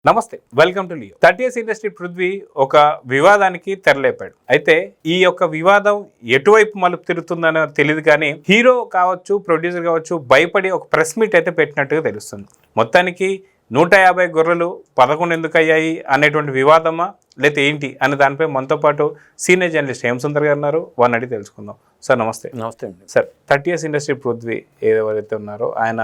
నమస్తే, welcome to Leo. 30 industry Prithvi ఒక వివాదానికి తెరలేపాడు. అయితే ఈ యొక్క వివాదం ఎటువైపు మలుపు తిరుగుతుందనో తెలియదు, కానీ హీరో కావచ్చు, ప్రొడ్యూసర్ కావచ్చు, భయపడి ఒక ప్రెస్ మీట్ అయితే పెట్టినట్టుగా తెలుస్తుంది. మొత్తానికి 150 గొర్రెలు 11 ఎందుకు అయ్యాయి అనేటువంటి వివాదమా లేకపోతే ఏంటి అనే దానిపై మనతో పాటు సీనియర్ జర్నలిస్ట్ హేమసుందర్ గారు ఉన్నారు. వారిని అడిగి తెలుసుకుందాం. సార్ నమస్తే. నమస్తే అండి. సార్, 30 ఇండస్ట్రీ పృథ్వీ ఎవరైతే ఉన్నారో ఆయన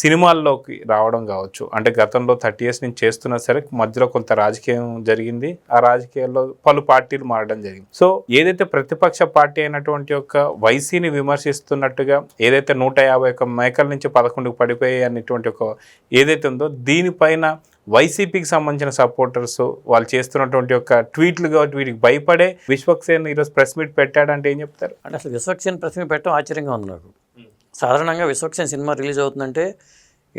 సినిమాల్లోకి రావడం కావచ్చు, అంటే గతంలో 30 నుంచి చేస్తున్నా సరే మధ్యలో కొంత రాజకీయం జరిగింది. ఆ రాజకీయాల్లో పలు పార్టీలు మారడం జరిగింది. సో ఏదైతే ప్రతిపక్ష పార్టీ అయినటువంటి యొక్క వైసీని విమర్శిస్తున్నట్టుగా ఏదైతే 151 మేకల నుంచి 11కు పడిపోయాయి అనేటువంటి ఒక ఏదైతే ఉందో, దీనిపైన వైసీపీకి సంబంధించిన సపోర్టర్స్ వాళ్ళు చేస్తున్నటువంటి యొక్క ట్వీట్లు కాబట్టి వీటికి భయపడే విశ్వక్సేన్ ఈరోజు ప్రెస్ మీట్ పెట్టాడంటే ఏం చెప్తారు? అంటే అసలు విశ్వక్సేన్ ప్రెస్ మీట్ పెట్టడం ఆశ్చర్యంగా ఉంది నాకు. సాధారణంగా విశ్వక్సేన్ సినిమా రిలీజ్ అవుతుందంటే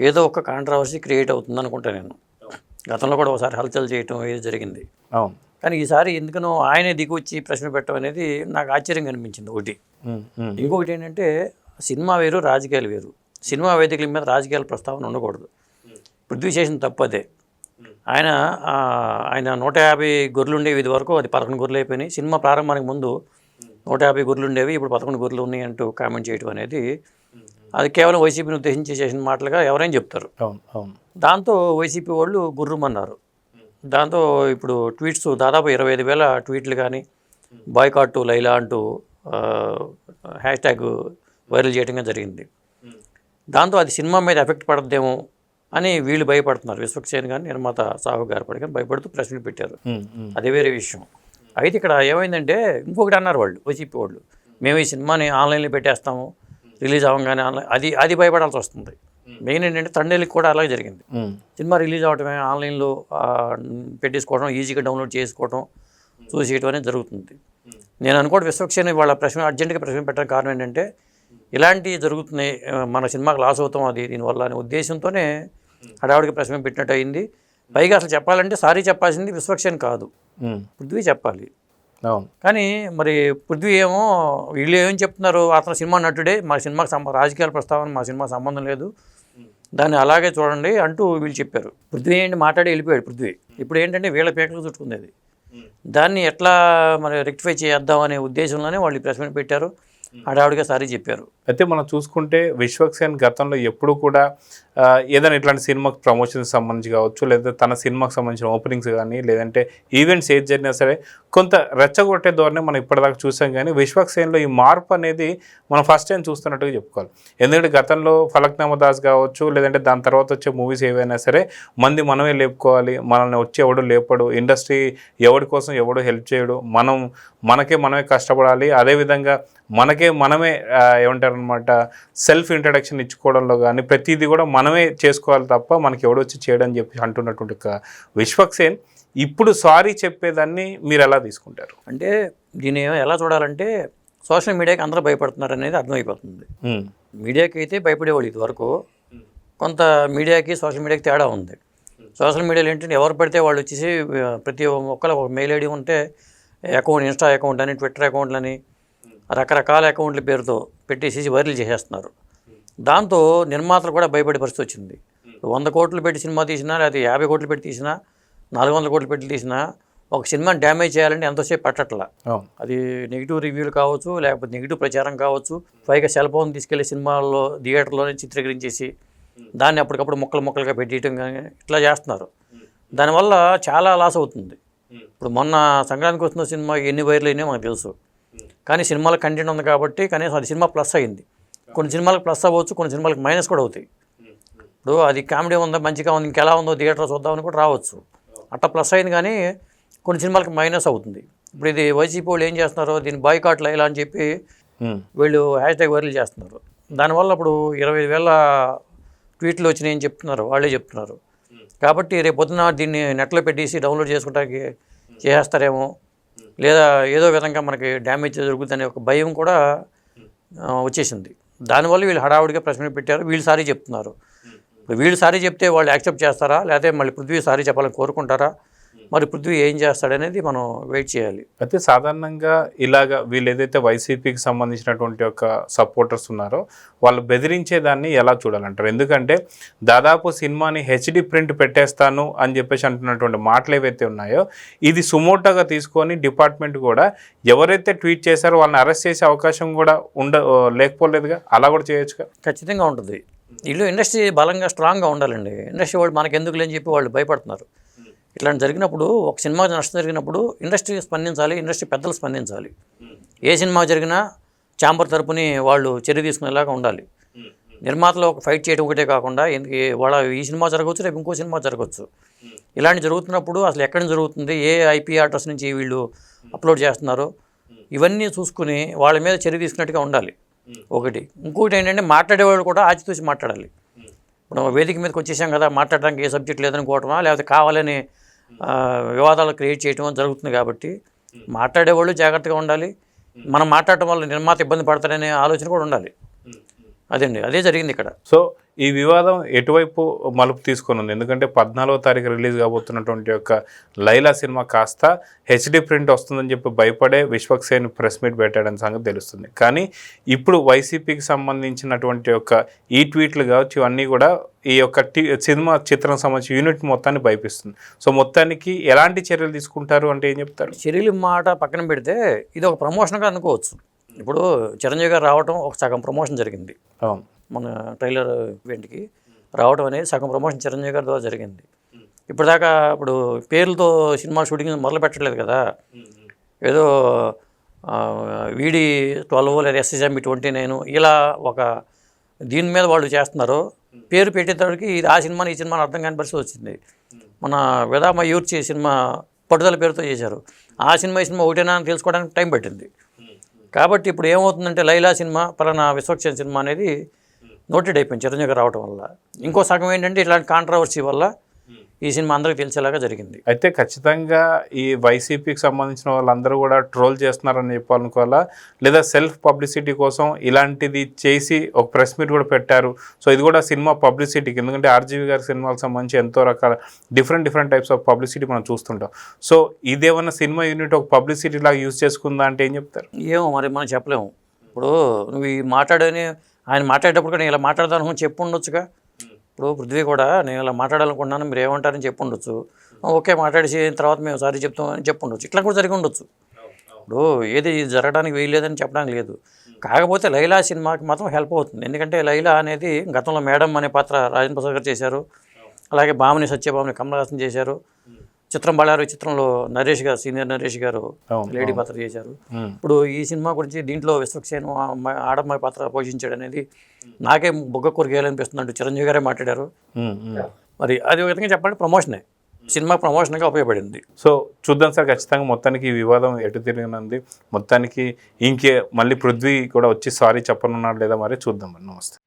ఏదో ఒక కాంట్రవర్సీ క్రియేట్ అవుతుంది అనుకుంటా నేను. గతంలో కూడా ఒకసారి హల్చల్ చేయటం ఏది జరిగింది. అవును. కానీ ఈసారి ఎందుకనో ఆయనే దిగి వచ్చి ప్రెస్ మీట్ పెట్టడం అనేది నాకు ఆశ్చర్యంగా అనిపించింది ఒకటి. ఇంకొకటి ఏంటంటే సినిమా వేరు, రాజకీయాలు వేరు. సినిమా వేదికల మీద రాజకీయాల ప్రస్తావన ఉండకూడదు. పృథ్వీ చేసిన తప్పు అదే. ఆయన 150 గొర్రెలు ఉండేవి ఇది వరకు, అది 11 గొర్రెలు అయిపోయినాయి. సినిమా ప్రారంభానికి ముందు 150 గొర్రెలు ఉండేవి, ఇప్పుడు 11 గొర్రెలు ఉన్నాయి అంటూ కామెంట్ చేయడం అనేది అది కేవలం వైసీపీని ఉద్దేశించి చేసిన మాటలుగా ఎవరైనా చెప్తారు. దాంతో వైసీపీ వాళ్ళు గుర్రుమన్నారు. దాంతో ఇప్పుడు ట్వీట్స్ దాదాపు 25,000 ట్వీట్లు కానీ బాయ్కాట్ లైలా అంటూ హ్యాష్ట్యాగ్ వైరల్ చేయడంగా జరిగింది. దాంతో అది సినిమా మీద ఎఫెక్ట్ పడద్దేమో అని వీళ్ళు భయపడుతున్నారు. విశ్వక్సేన్ కానీ నిర్మాత సాహు గారు పడి కానీ భయపడుతూ ప్రెస్ మీట్ పెట్టారు. అదే వేరే విషయం. అయితే ఇక్కడ ఏమైందంటే ఇంకొకటి అన్నారు వాళ్ళు, వైసీపీ వాళ్ళు, మేము ఈ సినిమాని ఆన్లైన్లో పెట్టేస్తాము రిలీజ్ అవ్వగానే అది భయపడాల్సి వస్తుంది. మెయిన్ ఏంటంటే తండేలికి కూడా అలాగే జరిగింది. సినిమా రిలీజ్ అవ్వటమే ఆన్లైన్లో పెట్టేసుకోవడం, ఈజీగా డౌన్లోడ్ చేసుకోవడం, చూసేయటం అనేది జరుగుతుంది. నేను అనుకోవడం విశ్వక్సేన్ వాళ్ళ ప్రశ్న అర్జెంటుగా ప్రశ్న పెట్టడానికి కారణం ఏంటంటే ఇలాంటివి జరుగుతున్నాయి, మన సినిమాకి లాస్ అవుతాం అది దీనివల్ల అనే ఉద్దేశంతోనే హడావుడికి ప్రశ్న పెట్టినట్టు అయింది. పైగా అసలు చెప్పాలంటే సారీ చెప్పాల్సింది విశ్వక్సేన్ కాదు, పృథ్వీ చెప్పాలి. కానీ మరి పృథ్వీ ఏమో వీళ్ళు ఏం చెప్తున్నారు, అతను సినిమా నటుడే, మా సినిమాకి రాజకీయాల ప్రస్తావన మా సినిమాకి సంబంధం లేదు, దాన్ని అలాగే చూడండి అంటూ వీళ్ళు చెప్పారు. పృథ్వీ ఏంటి మాట్లాడి వెళ్ళిపోయాడు పృథ్వీ. ఇప్పుడు ఏంటంటే వీళ్ళ పేకలు చుట్టుకుంది. దాన్ని ఎట్లా మరి రెక్టిఫై చేద్దాం అనే ఉద్దేశంలోనే వాళ్ళు ప్రెస్ మీట్ పెట్టారు, హడావుడిగా సారీ చెప్పారు. అయితే మనం చూసుకుంటే విశ్వక్సేన్ గతంలో ఎప్పుడు కూడా ఏదైనా ఇట్లాంటి సినిమాకి ప్రమోషన్కి సంబంధించి కావచ్చు, లేదా తన సినిమాకి సంబంధించిన ఓపెనింగ్స్ కానీ లేదంటే ఈవెంట్స్ ఏది జరిగినా సరే కొంత రెచ్చగొట్టే ధోరణి మనం ఇప్పటిదాకా చూసాం. కానీ విశ్వక్సేన్లో ఈ మార్పు అనేది మనం ఫస్ట్ టైం చూస్తున్నట్టుగా చెప్పుకోవాలి. ఎందుకంటే గతంలో ఫలక్నామా దాస్ కావచ్చు, లేదంటే దాని తర్వాత వచ్చే మూవీస్ ఏవైనా సరే మంది మనమే లేపుకోవాలి, మనల్ని వచ్చి ఎవడు లేపడు, ఇండస్ట్రీ ఎవడి కోసం ఎవడు హెల్ప్ చేయడు, మనమే కష్టపడాలి, అదేవిధంగా మనమే ఏమంటారనమాట సెల్ఫ్ ఇంట్రడక్షన్ ఇచ్చుకోవడంలో కానీ ప్రతిదీ కూడా మనమే చేసుకోవాలి తప్ప మనకి ఎవడొచ్చి చేయడని చెప్పి అంటున్నటువంటి ఒక విశ్వక్సేన్ ఇప్పుడు సారీ చెప్పేదాన్ని మీరు ఎలా తీసుకుంటారు? అంటే దీన్ని ఎలా చూడాలంటే సోషల్ మీడియాకి అందరూ భయపడుతున్నారు అనేది అర్థమైపోతుంది. మీడియాకి అయితే భయపడేవాళ్ళు ఇది వరకు, కొంత మీడియాకి సోషల్ మీడియాకి తేడా ఉంది. సోషల్ మీడియాలో ఏంటంటే ఎవరు పడితే వాళ్ళు వచ్చేసి ప్రతి ఒక్కరు ఒక మెయిల్ ఐడి ఉంటే అకౌంట్, ఇన్స్టా అకౌంట్ అని, ట్విట్టర్ అకౌంట్లని, రకరకాల అకౌంట్ల పేరుతో పెట్టేసి వైరల్ చేసేస్తున్నారు. దాంతో నిర్మాతలు కూడా భయపడే పరిస్థితి వచ్చింది. 100 కోట్లు పెట్టి సినిమా తీసినా, లేకపోతే 50 కోట్లు పెట్టి తీసినా, 400 కోట్లు పెట్టి తీసినా ఒక సినిమాని డ్యామేజ్ చేయాలంటే ఎంతసేపు పట్టట్లా. అది నెగిటివ్ రివ్యూలు కావచ్చు, లేకపోతే నెగిటివ్ ప్రచారం కావచ్చు, పైగా సెల్ ఫోన్ తీసుకెళ్లి సినిమాల్లో థియేటర్లోనే చిత్రీకరించేసి దాన్ని అప్పటికప్పుడు ముక్కలుగా పెట్టేయటం కానీ ఇట్లా చేస్తున్నారు. దానివల్ల చాలా లాస్ అవుతుంది. ఇప్పుడు మొన్న సంక్రాంతికి వస్తున్న సినిమా ఎన్ని వైరల్ అయినాయో మనకు తెలుసు. కానీ సినిమాలో కంటెంట్ ఉంది కాబట్టి కనీసం అది సినిమా ప్లస్ అయింది. కొన్ని సినిమాలకు ప్లస్ అవ్వచ్చు, కొన్ని సినిమాలకు మైనస్ కూడా అవుతాయి. ఇప్పుడు అది కామెడీ ఉందా, మంచిగా ఉంది, ఇంకెలా ఉందో థియేటర్లో చూద్దామని కూడా రావచ్చు. అట్లా ప్లస్ అయింది, కానీ కొన్ని సినిమాలకు మైనస్ అవుతుంది. ఇప్పుడు ఇది వైసీపీ వాళ్ళు ఏం చేస్తున్నారు, దీన్ని బాయ్కాట్ లైలా అని చెప్పి వీళ్ళు హ్యాష్ట్యాగ్ వైరల్ చేస్తున్నారు. దానివల్ల ఇప్పుడు 25,000 ట్వీట్లు వచ్చినాయని చెప్తున్నారు, వాళ్ళే చెప్తున్నారు. కాబట్టి రేపు పొద్దున దీన్ని నెట్లో పెట్టేసి డౌన్లోడ్ చేసుకోవడానికి చేసేస్తారేమో, లేదా ఏదో విధంగా మనకి డ్యామేజ్ జరుగుతుందనే ఒక భయం కూడా వచ్చేసింది. దానివల్ల వీళ్ళు హడావుడిగా ప్రశ్న పెట్టారు. వీళ్ళు సారీ చెప్తున్నారు. ఇప్పుడు వీళ్ళు సారీ చెప్తే వాళ్ళు యాక్సెప్ట్ చేస్తారా, లేకపోతే మళ్ళీ పృథ్వీ సారీ చెప్పాలని కోరుకుంటారా, మరి పృథ్వీ ఏం చేస్తాడనేది మనం వెయిట్ చేయాలి. అయితే సాధారణంగా ఇలాగ వీళ్ళు ఏదైతే వైసీపీకి సంబంధించినటువంటి ఒక సపోర్టర్స్ ఉన్నారో వాళ్ళు బెదిరించేదాన్ని ఎలా చూడాలంటారు? ఎందుకంటే దాదాపు సినిమాని హెచ్డి ప్రింట్ పెట్టేస్తాను అని చెప్పేసి అంటున్నటువంటి మాటలు ఏవైతే ఉన్నాయో ఇది సుమోటోగా తీసుకొని డిపార్ట్మెంట్ కూడా ఎవరైతే ట్వీట్ చేశారో వాళ్ళని అరెస్ట్ చేసే అవకాశం కూడా లేకపోలేదుగా, అలా కూడా చేయొచ్చుగా. ఖచ్చితంగా ఉంటుంది. వీళ్ళు ఇండస్ట్రీ బలంగా స్ట్రాంగ్గా ఉండాలండి. ఇండస్ట్రీ వాళ్ళు మనకు ఎందుకు లేని చెప్పి వాళ్ళు భయపడుతున్నారు. ఇట్లాంటి జరిగినప్పుడు ఒక సినిమా నష్టం జరిగినప్పుడు ఇండస్ట్రీ స్పందించాలి, ఇండస్ట్రీ పెద్దలు స్పందించాలి. ఏ సినిమా జరిగినా ఛాంబర్ తరపుని వాళ్ళు చర్య తీసుకునేలాగా ఉండాలి. నిర్మాతలు ఒక ఫైట్ చేయడం ఒకటే కాకుండా వాళ్ళ ఈ సినిమా జరగవచ్చు, రేపు ఇంకో సినిమా జరగవచ్చు. ఇలాంటి జరుగుతున్నప్పుడు అసలు ఎక్కడ జరుగుతుంది, ఏ ఐపీ అడ్రస్ నుంచి వీళ్ళు అప్లోడ్ చేస్తున్నారో ఇవన్నీ చూసుకుని వాళ్ళ మీద చర్య తీసుకున్నట్టుగా ఉండాలి ఒకటి. ఇంకోటి ఏంటంటే మాట్లాడేవాళ్ళు కూడా ఆచితూచి మాట్లాడాలి. ఇప్పుడు వేదిక మీదకి వచ్చేసాం కదా, మాట్లాడడానికి ఏ సబ్జెక్ట్ లేదనుకోవటమా, లేకపోతే కావాలని వివాదాలు క్రియేట్ చేయటం జరుగుతుంది. కాబట్టి మాట్లాడేవాళ్ళు జాగ్రత్తగా ఉండాలి. మనం మాట్లాడటం వల్ల నిర్మాత ఇబ్బంది పడతారనే ఆలోచన కూడా ఉండాలి. అదే జరిగింది ఇక్కడ. సో ఈ వివాదం ఎటువైపు మలుపు తీసుకొని ఉంది? ఎందుకంటే 14వ తారీఖు రిలీజ్ కాబోతున్నటువంటి యొక్క లైలా సినిమా కాస్త హెచ్డి ప్రింట్ వస్తుందని చెప్పి భయపడే విశ్వక్సేన్ ప్రెస్ మీట్ పెట్టాడని సంగతి తెలుస్తుంది. కానీ ఇప్పుడు వైసీపీకి సంబంధించినటువంటి యొక్క ఈ ట్వీట్లు కావచ్చు ఇవన్నీ కూడా ఈ యొక్క సినిమా చిత్రం సంబంధించి యూనిట్ మొత్తాన్ని భయపిస్తుంది. సో మొత్తానికి ఎలాంటి చర్యలు తీసుకుంటారు అంటే ఏం చెప్తారు? చర్యలు మాట పక్కన పెడితే ఇది ఒక ప్రమోషన్గా అనుకోవచ్చు. ఇప్పుడు చిరంజీవి గారు రావడం ఒక సగం ప్రమోషన్ జరిగింది. అవును, మన ట్రైలర్ ఈవెంట్కి రావడం అనేది సగం ప్రమోషన్ చిరంజీవి గారి ద్వారా జరిగింది. ఇప్పటిదాకా ఇప్పుడు పేర్లతో సినిమా షూటింగ్ మొదలు పెట్టలేదు కదా. ఏదో వీడి 12 లేదా SSM 29 ఇలా ఒక దీని మీద వాళ్ళు చేస్తున్నారు. పేరు పెట్టేటప్పటికి ఇది ఆ సినిమాని ఈ సినిమాని అర్థం కాని పరిస్థితి వచ్చింది. మన విదా మయూర్చి సినిమా పట్టుదల పేరుతో చేశారు. ఆ సినిమా ఒకటేనా అని తెలుసుకోవడానికి టైం పట్టింది. కాబట్టి ఇప్పుడు ఏమవుతుందంటే లైలా సినిమా పలానా విశ్వక్సేన్ సినిమా అనేది నోటెడ్ అయిపోయింది చిరంజీవి గారు రావడం వల్ల. ఇంకో సగం ఏంటంటే ఇట్లాంటి కాంట్రవర్సీ వల్ల ఈ సినిమా అందరికీ తెలిసేలాగా జరిగింది. అయితే ఖచ్చితంగా ఈ వైసీపీకి సంబంధించిన వాళ్ళందరూ కూడా ట్రోల్ చేస్తున్నారని చెప్పాలనుకోవాలా, లేదా సెల్ఫ్ పబ్లిసిటీ కోసం ఇలాంటిది చేసి ఒక ప్రెస్ మీట్ కూడా పెట్టారు. సో ఇది కూడా సినిమా పబ్లిసిటీకి, ఎందుకంటే ఆర్జీవి గారి సినిమాలకు సంబంధించి ఎంతో రకాల డిఫరెంట్ టైప్స్ ఆఫ్ పబ్లిసిటీ మనం చూస్తుంటాం. సో ఇదేమన్నా సినిమా యూనిట్ ఒక పబ్లిసిటీ లాగా యూజ్ చేసుకుందా అంటే ఏం చెప్తారు? ఏమో మరి మనం చెప్పలేము. ఇప్పుడు నువ్వు ఈ మాట్లాడని ఆయన మాట్లాడేటప్పుడు కూడా నేను ఇలా మాట్లాడదాను చెప్పు ఉండొచ్చుగా. ఇప్పుడు పృథ్వీ కూడా నేను ఇలా మాట్లాడాలనుకుంటున్నాను, మీరు ఏమంటారని చెప్పి ఉండొచ్చు. ఓకే మాట్లాడేసి తర్వాత మేము సారీ చెప్తామని చెప్పి ఉండొచ్చు. ఇట్లా కూడా జరిగి ఉండొచ్చు. ఇప్పుడు ఏది జరగడానికి వేయలేదని చెప్పడానికి లేదు. కాకపోతే లైలా సినిమాకి మాత్రం హెల్ప్ అవుతుంది. ఎందుకంటే లైలా అనేది గతంలో మేడం అనే పాత్ర రాజేంద్ర ప్రసాద్ గారు చేశారు. అలాగే భామని సత్యభామని కమల్ హాసన్ చేశారు. చిత్రం బళ్ళారు చిత్రంలో నరేష్ గారు, సీనియర్ నరేష్ గారు లేడీ పాత్ర చేశారు. ఇప్పుడు ఈ సినిమా గురించి దీంట్లో విశ్వక్సేన్ ఆడమ్మాయి పాత్ర పోషించాడు అనేది నాకే బొగ్గ కొరికేయాలనిపిస్తుంది అంటూ చిరంజీవి గారే మాట్లాడారు. మరి అది ఒక విధంగా చెప్పాలంటే ప్రమోషనే, సినిమా ప్రమోషన్గా ఉపయోగపడింది. సో చూద్దాం సార్, ఖచ్చితంగా మొత్తానికి ఈ వివాదం ఎటు తిరిగినంది, మొత్తానికి ఇంకే మళ్ళీ పృథ్వీ కూడా వచ్చి సారీ చెప్పనున్నాడు లేదా మరి చూద్దాం. నమస్తే.